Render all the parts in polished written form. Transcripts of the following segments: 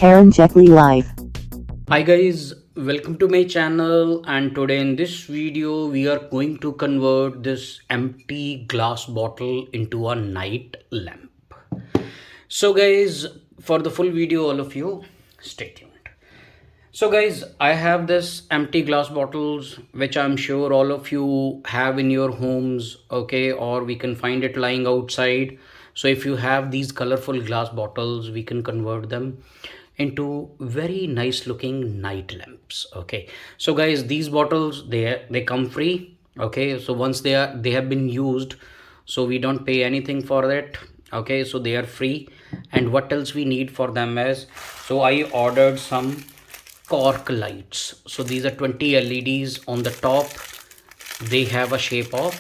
karanjetlilive. Hi guys, welcome to my channel, and today in this video we are going to convert this empty glass bottle into a night lamp. So guys, for the full video all of you stay tuned. So guys, I have this empty glass bottles which I'm sure all of you have in your homes, okay, or we can find it lying outside. So if you have these colorful glass bottles, we can convert them into very nice looking night lamps, okay. So guys, these bottles they come free, okay. So once they have been used, so we don't pay anything for it, okay. So they are free. And what else we need for them is, so I ordered some cork lights. So these are 20 LEDs on the top. They have a shape of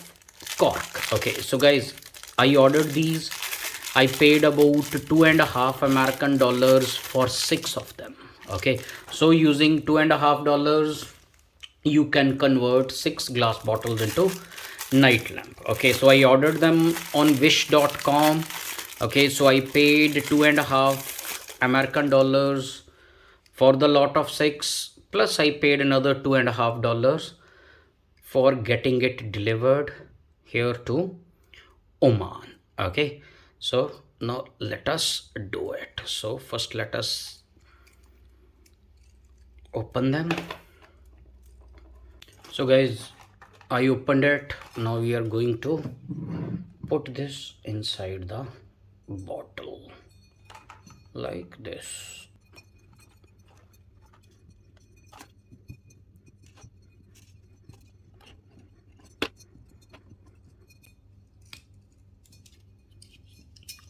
cork. Okay, so guys, I ordered these. I paid about $2.50 for 6 of them. Okay, so using $2.50, you can convert 6 glass bottles into night lamp. Okay, so I ordered them on wish.com. Okay, so I paid $2.50 for the lot of 6, plus I paid another $2.50 for getting it delivered here to Oman. Okay, so now let us do it. So first let us open them. So guys, I opened it. Now we are going to put this inside the bottle like this.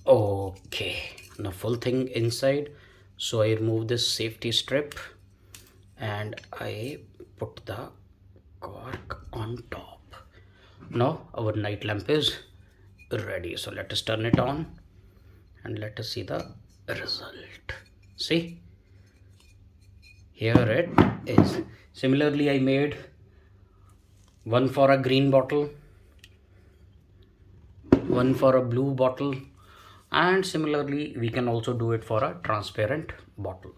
Okay, now full thing inside. So I remove this safety strip and I put the cork on top. Now our night lamp is ready. So let us turn it on and let us see the result. See, here it is. Similarly, I made one for a green bottle, one for a blue bottle, and similarly we can also do it for a transparent bottle.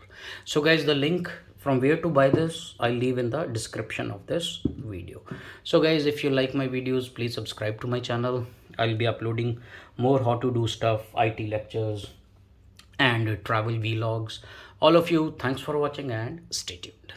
So guys, the link from where to buy this I'll leave in the description of this video. So guys, if you like my videos, please subscribe to my channel. I'll be uploading more how to do stuff, IT lectures and travel vlogs. All of you, thanks for watching and stay tuned.